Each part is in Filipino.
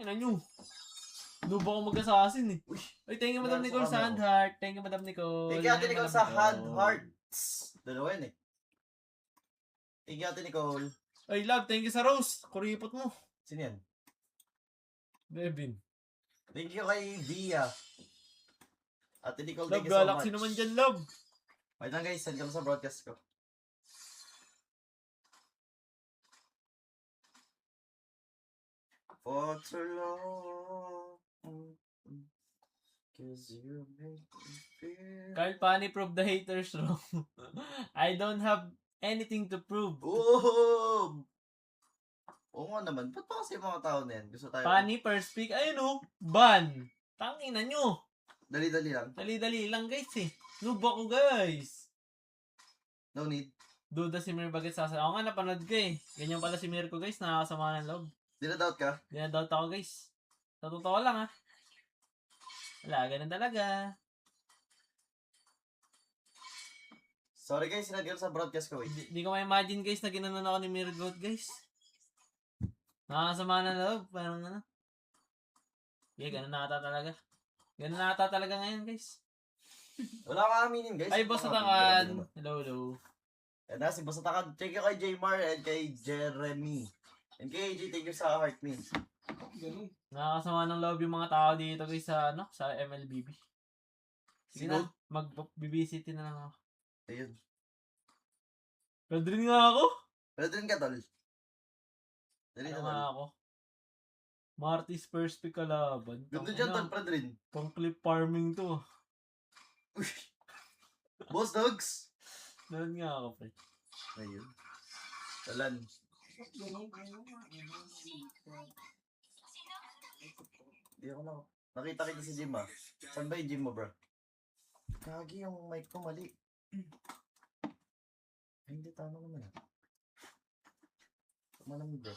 Ina nyo. Noob ako mag-assassin eh. Uy. Ay, thank you, Madam Nasa Nicole sa kama, handheart. Thank you, Madam Nicole. Thank you, Ate Nicole, sa hand hearts. Dalawa yun eh. Thank you, Ate Nicole. Ay, love, thank you sa rose. Kuripot mo. Sino yan? Bevin. Thank you kay Via. Ate Nicole, Love, thank you so much. Galaxy naman dyan, love. Wait lang guys, send ko sa broadcast ko. For too long, 'cause you make me feel. Carl Pani, prove the haters wrong. I don't have anything to prove. Oh! Oo nga naman. Ba't pa kasi yung mga tao na yan? Gusto tayo. Pani, first pick. Ayun o. Ban. Tangina nyo. Dali-dali lang. Dali-dali lang guys eh. Noob ako guys. No need. Duda si Mir Baget sa ako nga napanood ko eh. Ganyan pala si Mir ko guys. Nakakasama ng loob. Dinadoubt ka? Dinadoubt ako guys. Sa totoo lang ha. Wala, ganun talaga. Sorry guys, sinadyo sa broadcast ko. Hindi ko ma-imagine guys na ginanon ako ni Mirgot guys. Nakakasama ng loob. Parang ano. Yeah, ganun na ata talaga. Ganun na ata talaga ngayon guys. Wala ka aminin guys. Ay, Boss Atakan. Hello, hello. Yan na, si Boss Atakan. Thank you kay Jmar and kay Jeremy. And kay AJ, thank you sa heart me. Nakakasama ng loob yung mga tao dito guys sa ano, sa MLBB. Sige na, mag-bibisity na lang ako. Ayun. Pwede rin nga ako. Pwede rin ka, tol. Dali Ano na, nga tol. ako? Marty's first pick kalaban. Ganda dyan, tol. Pwede rin. Pang clip farming to. Boss Dogs. Doon nga ako, pre. Ayun. Talan. Hindi ako na. Nakita kita sa gym ah. Saan ba yung gym mo, bro? Kagi yung mic ko mali. Ay, hindi, tama naman ah. Tama naman, bro.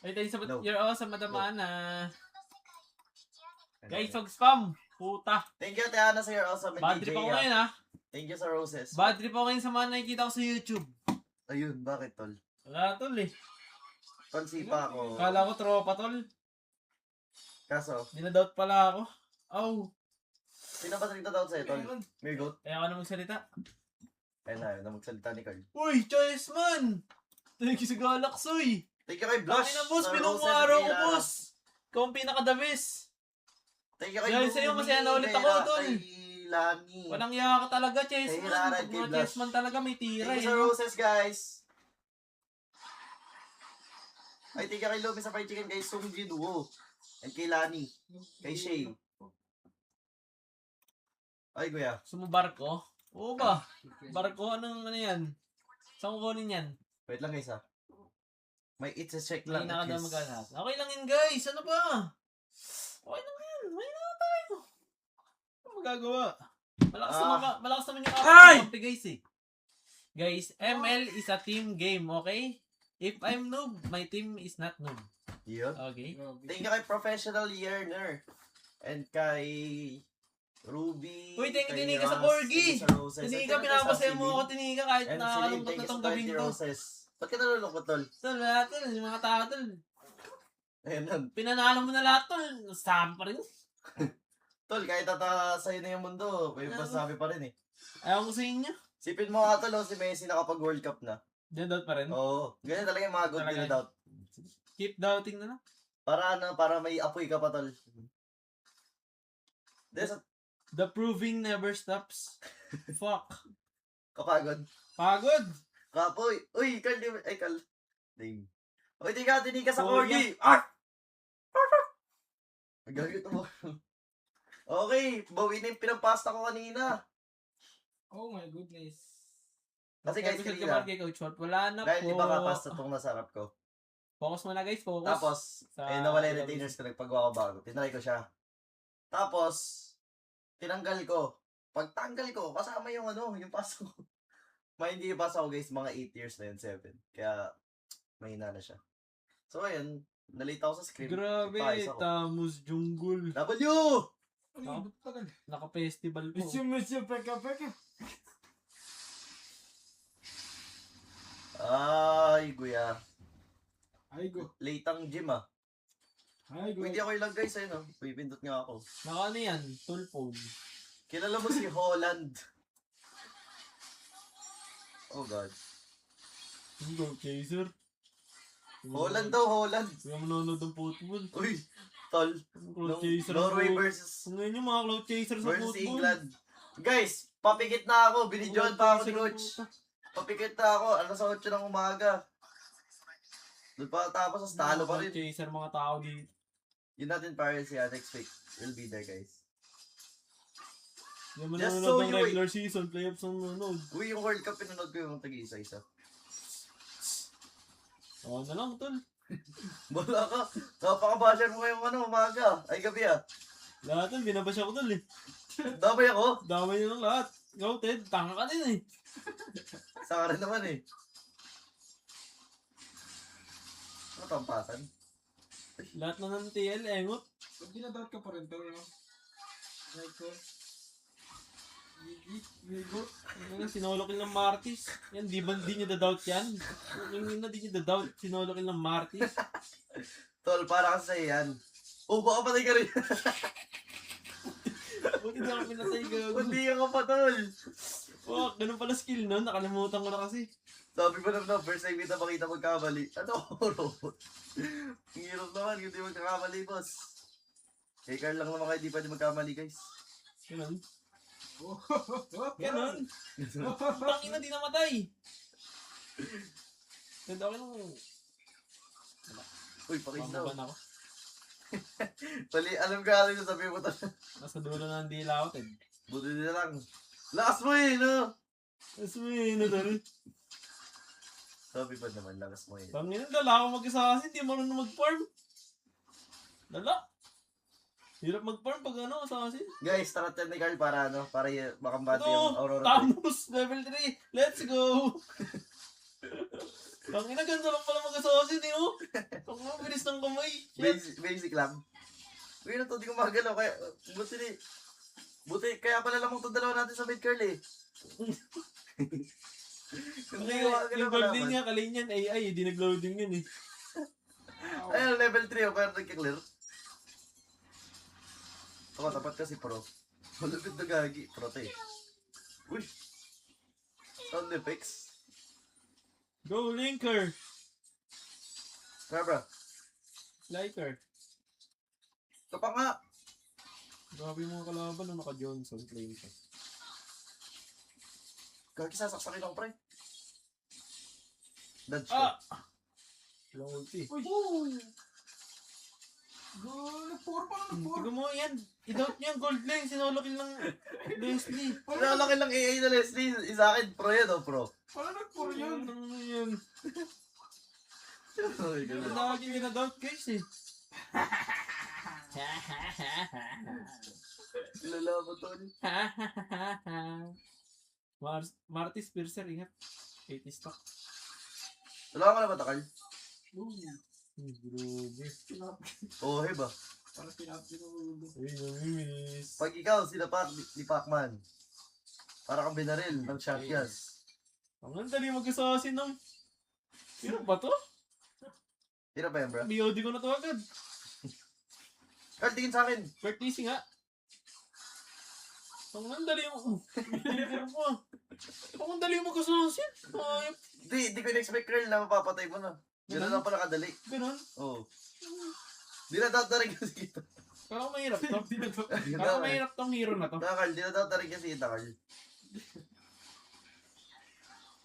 Ay, tayo sa No. you're awesome, Madam Ana. Guys, wag spam. Puta. Thank you, Tiana, sa your awesome. Bad trip ako ngayon, ha? Thank you sa roses. Bad trip ako ngayon sa mga nakikita ko sa YouTube. Ayun, bakit, tol? Wala, tol, eh. Tol, sipa ako. Kala ko tropa, tol. Kaso, Dinadoubt pala ako. Oh. sino ba salita daw sa'yo, tol? Mirgot? Kaya ako na magsalita. Ayun na magsalita ni Carl. Uy, choice man! Thank you sa Galaxy. Thank you kay Blush. Tangina, boss, sa pinong roses araw kay ko, Lara. boss. Ikaw ang pinaka-the-best. Thank you kay Dahil Bumi, sa'yo, masaya na ulit kay ako, tol. Kay Lani. Walang iya ka talaga, Kay chessman. Lara, Pag kay mga Blush. chessman talaga may tira, Thank eh. you sa roses, guys. Ay, thank you kay Lumi sa fried chicken, kay Sung Jinuo. And kay Lani. Kay Shay. Ay, kuya. Gusto mo barko? Oo ba? Barko, anong ano yan? Saan ko kunin yan? Wait lang, guys, ha. May it's a check May lang. na ka at daw least. mag-alhas. Okay lang yun, guys. Ano ba? Okay lang yan. May na tayo. Ano magagawa? Malakas naman yung kapit guys eh. Guys, ML is a team game, okay? If I'm noob, my team is not noob. Yun. Okay? Thank you kay Professional Yearner. And kay Ruby. Uy, thank you, kay Tinika, sa Ras, Corgi. thank you sa Roses. Tinika, And pinapasaya thank you mo sa ako, Tinika, kahit And nakakalungkot thank na you tong sa gabing 20 to. Roses. Ba't ka nalulungkot, tol? Tol, lahat tol, yung mga tao tol. Ayun nun. Pinanalo mo na lahat tol. Sabi pa rin. Tol, kahit sa'yo na yung mundo, may masasabi pa rin eh. Ayaw ko sa inyo. Sipin mo nga tol, si Messi nakapag World Cup na. Dinadoubt pa rin. Oo. Ganyan talaga yung mga good Talaga. doubt. Keep doubting na lang. Para may apoy ka pa, tol. The proving never stops. Fuck. Kapagod. Pagod. Kapoy. Uy, Carl, ay, Carl. Ding. Uy, tinika sa Kuya. Corgi. Ah! Magalit mo. Okay, bawi na yung pinapasta ko kanina. Oh my goodness. Kasi guys, Episode kanina, ka ba kay Coach Walt? Wala na dahil po. iba ka pasta itong nasarap ko. Focus mo na guys, focus. Tapos, Sa- nawala yung retainers ko, nagpagawa ko bago. Tinry ko siya. Tapos, tinanggal ko. Pagtanggal ko, kasama yung yung paso ko. Hindi yung paso ko guys, mga 8 years na yun, 7. Kaya, mahina na siya. So, ayun, nalate ako sa script. Grabe, Nagpaayos ako. Tamus Jungle. W! Naka-festival po. Ay, guya. Ay, go. Late ang gym ah. Ay, Uy, hindi ako ilang guys, ayun oh. Pipindot nga ako. Naka ano yan? Tool phone. Kilala mo si Holland. Oh God. Go, chaser. Holland daw, Holland. Kaya manonood ng football. Uy, tol. Cloud chaser. Norway versus Kung ngayon yung mga cloud chaser sa football. England. Guys, papikit na ako. Binidyoan pa ako ni Coach. Papikit na ako. Alas 8 ng umaga. Doon pa tapos sa talo pa rin. Cloud chaser mga tao dito. Yun natin para si next week. We'll be there, guys. Yung Just manonood so ng you- regular season, playoffs ang manonood. Uy, yung World Cup, pinanood ko yung tag-isa-isa. Oo na lang, tol. Wala ka. Napaka-basher mo ngayong umaga. Ay, gabi ah. Lahat yan, binabasya ko tol eh. Damay ako. Damay nyo lang lahat. Ikaw, Ted, tanga ka din eh. Sa ka rin naman eh. Ano tampasan? Lahat na ng TL, engot. Ba't dinadoubt ka pa rin, pero no? Like ko. Gigo. Ano, sinolokil ng Martis. Yan, di nyo da-doubt yan? Yung na di nyo da-doubt, sinolokil ng Martis. Tol, para kasi sa'yo yan. Oh, baka patay ka rin. Buti na ako pinatay gago. Hindi ka pa, tol. Oh, ganun pala skill nun, nakalimutan ko na kasi. Sabi ko naman, first time kita makita magkamali. Ano, robot? Ang hirap naman, hindi magkakamali, boss. Kay Carl lang naman kayo, di pwede magkamali, guys. Ganun. Oh, Ganun. Tangin na di namatay. Ted, okay lang. Uy, pakis daw. Pamaban ako. Pali, alam ka alam yung sabi mo to. Nasa dulo na ng dila ako, Ted. Buti nila lang. Lakas mo eh, no? Tapos may tol. Sabi pa naman, lakas mo eh. Tangin na, dala ako mag-isa kasi, di marunong mag-farm. Dala. Hirap mag-farm pag ano, assassin. Guys, tarat yan ni Carl para ano, para makambati Ito, yung Aurora. Thanos, level 3. Let's go! Tangina, ganda lang pala mag-assassin eh, oh. Ang bilis ng kamay. Shit. Basic lang. Uy, na to, di ko magalaw. Kaya, buti, kaya pala lamang itong dalawa natin sa mid curl eh. Hindi ko magalaw Yung ka gold din naman. nga, kalin yan, AI, di nag-loading yun eh. Ayun, level 3 ako, pero nagka-clear. Ako, tapat kasi pro. Malupit na gagi. Pro to eh. Uy! Sound effects. Go, Linker! Kaya bro, Liker. ito pa nga. Grabe yung mga kalaban nung naka-Johnson playing ka. Gagi, sasaksakin ako, pre. Dodge ko. Ah! Long ulti. Uy! Nag-4 pa lang, nag-4. Tiga mo yan. I-doubt niya ang gold lane. Sinolokin lang Leslie. Nakalaki lang AA na Leslie. Isa akin, pro yan o pro? Paano nag-4 yun? Ano yan? Ay, ganun. Ang dami yung ginadoubt guys eh. Lalaban to. Martis Piercer, ingat. 80 stock. Wala ka na ba, Takal? Grabe. Oo, ba? Para pinapin ko ulo. Uy, namimiss. Pag ikaw, sinapak ni Pacman, para kang binaril ng shotguns. Ang dali mag-assassin ng... Sino ba to? Hirap ba yan, bro? BOD ko na to agad. Carl, tingin sa akin. Pertisi nga. Ang dali mo. Binigyan mo. Ang dali mag-assassin. Ayop. Di ko in-expect, Carl, na mapapatay mo na. Ganun lang pala kadali. Ganun. Oo. Di na doubt na rin kasi kita. Parang mahirap to. Parang mahirap tong hero na to. Carl, di na doubt na rin kasi kita, Carl.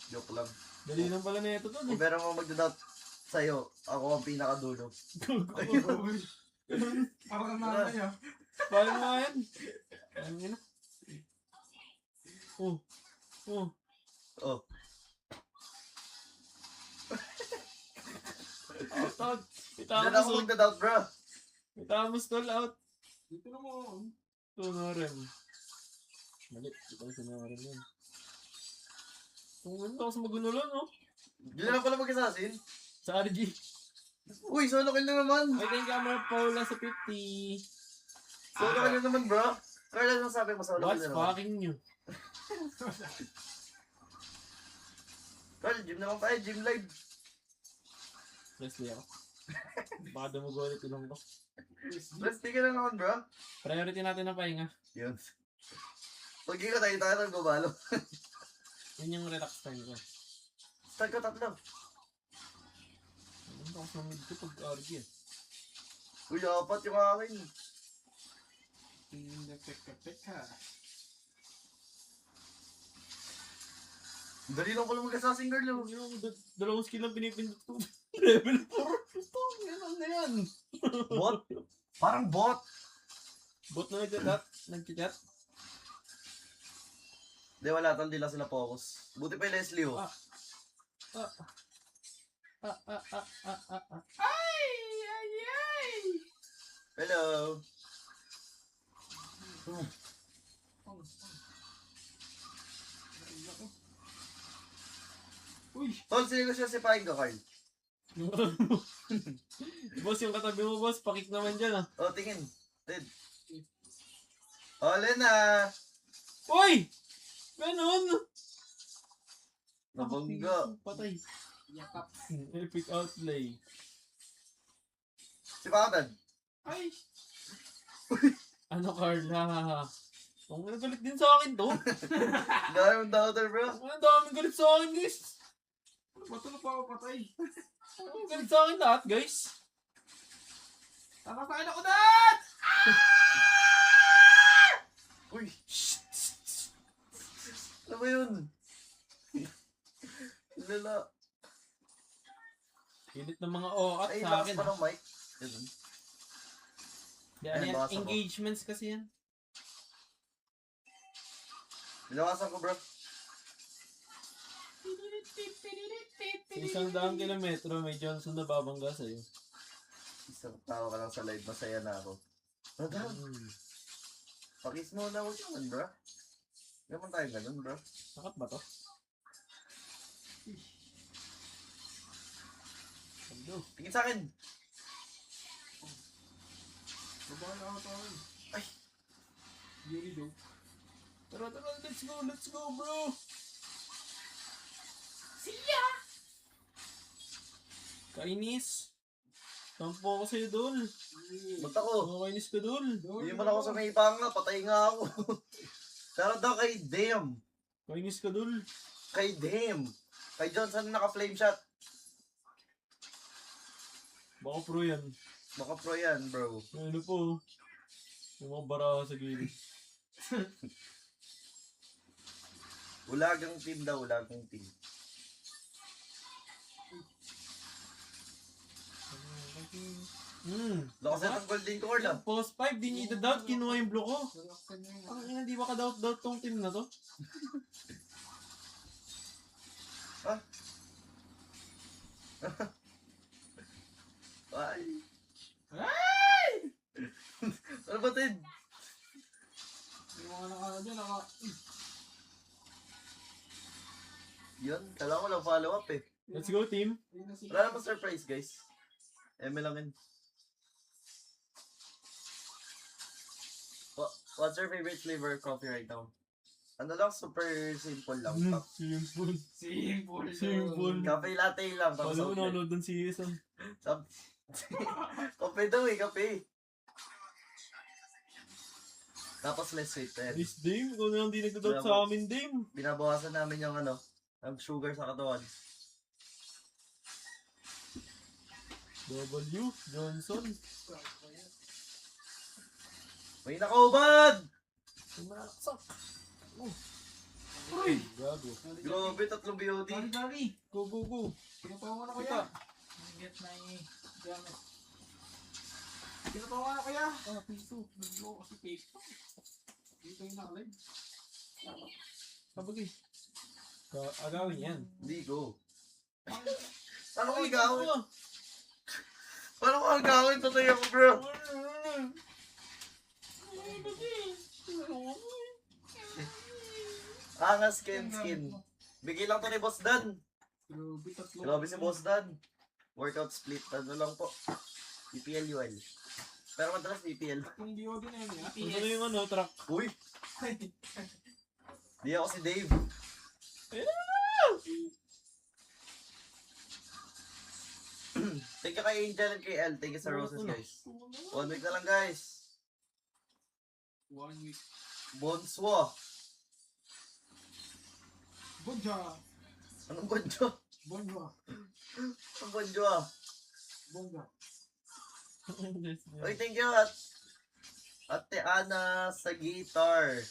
Joke lang. Dali lang pala na ito to. Kung meron mo magda-doubt sa'yo, ako ang pinakadulo. Parang nanay ah. Parang nga yan. Ang ina. Oh. Oh. Oh. Out. Diyan ako magda-doubt, bro. Itamos tol out. Dito na mo. Ito na rin. Mali. Ito na rin yan. Kung ano ako sa magulo lang, no? Di na pala mag-assassin. Sa RG. Uy, solo kill na naman. I think I'm Paula sa 50. Solo kill na naman, bro. Carl, ano sabi mo, solo kill What's na naman? fucking new? Carl, gym naman tayo, gym live. Leslie ako. Baka dumugo ulit ilong ko. Rest ka na naman, bro. Priority natin ang pahinga. Yun. Pag ikaw tayo ng gumalo. Yun yung relax time ko. Start ko tatlo. Ano ba ako sa mid ko pag RG eh? Uy, apat yung akin. Tingin na peka. Dali lang ko lang mag-assassin girl. Oh. Yung dalawang skill lang pinipindot ko. Level 4. Ito, yan na yan. Bot? Parang bot. Bot na nag-chat. Di wala, hindi lang sila focus. Buti pa yung Leslie, oh. Ay! Hello. Uy! Tol, sino siya sipahin ka, Carl? Boss, yung katabi mo, boss, pakik naman dyan ah. Oh, tingin. Ted. Ole na. Uy! Ganon! Nabangga. Patay. Yakap. Epic outlay. Si Papan. Ay! Ano, Carla? Ang galit din sa akin to. Dahil yung daughter, bro. Ang daming galit sa akin, guys. Ba't pa ako patay? Ang galit sa akin lahat, guys. Tatapain ako dad! Uy. Ano ba yun? Lala. Galit ng mga oat Ay, sa lakas akin. pa ng mic. Ganun. Di, ano Ay, yan? basa ko. Engagements kasi yan. Nilawasan ko, bro. Sa 100 kilometro, may Johnson na babangga sa'yo. Isang tao ka lang sa live, masaya na ako. Ano daw? Pakis mo na ako yun, bro. Gaman tayo ganun, bro. Sakat ba to? Ando. Tingin sa akin. Babahan ako tawin. Ay. Yuri daw. Tara, let's go, bro! Kainis! Tampo ako sa'yo, Dol. Ba't ako? Kainis ka, Dol. Hindi man ako sa may panga, patay nga ako. Pero daw kay Dam. Kainis ka, Dol. Kay Dam. Kay Johnson naka-flame shot. Baka pro yan. Baka pro yan, bro. Ano po? Yung mga baraha sa gilid. Ulagang team daw, ulagang team. Lakas na ng golden core lang. Post 5, di niya doubt, kinuha yung blue ko. Relaxan niya Ang ina, di ba ka-doubt tong team na to? Ay. Ay! Ano ba, Ted? Yung mga naka dyan, naka... Yun, kailangan ko lang follow up eh. Let's go, team. Ayun na si... Wala namang surprise, guys. ML lang yun. What's your favorite flavor of coffee right now? Ano lang, super simple lang. Simple. Simple. Cafe latte lang. Tapos Paano mo outlet. nanonood ng season? Kape daw eh, kape. Tapos less sweet eh. Miss Dame, kung na lang di nagdadoubt sa amin, Dame. Binabawasan namin yung ano, ang sugar sa katawan. W, Johnson. May nakaubad! Sumaksak. Uy! Gago. Grabe, tatlong BOD. Dali! Go, go, go. Pinapawa na Kita. kaya? Get na gamit. Pinapawa na kaya? Ah, piso. Nag-blow kasi piso. Dito yung nakalive. Sabagay. Agawin yan. Hindi ko. Paano ko Ay, igawin? gago. Paano ko igawin? Patay ako, bro. Angas skin. Bigay lang to ni Boss Dan. Grabe, tatlo. Grabe si Boss Dan. Workout split. Ano lang po. PPL UL. Pero madalas PPL. Tatlong DOD na yun. Ano na yung ano, truck? Uy! Di ako si Dave. Thank you kay Angel and kay El. Thank you sa roses, guys. 1 week na lang, guys. 1 week. Bonswo. Bonja. Anong bonjo? Bonja. Anong bonjo ah? Bonja. Uy, thank you Ate Ana sa guitar.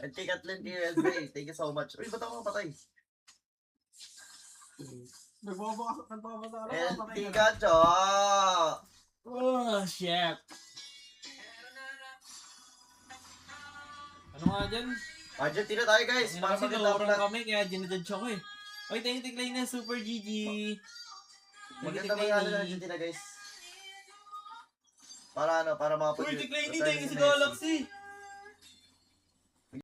And kay Kathleen KLB. Thank you so much. Uy, ba't ako mapatay? Nagbabasa And ka. Pikachu. Oh, shit. Ano nga dyan? Argentina tayo, guys. Kasi Para kasi maganda ang lorong vlog. kami, kaya ginadjudge ako eh. Oy, thank you, Tiklay na Super GG. Maganda mangyari ng Argentina, guys. Para ano, para makapunta. Uy, Tiklay ni, thank you si Galaxy.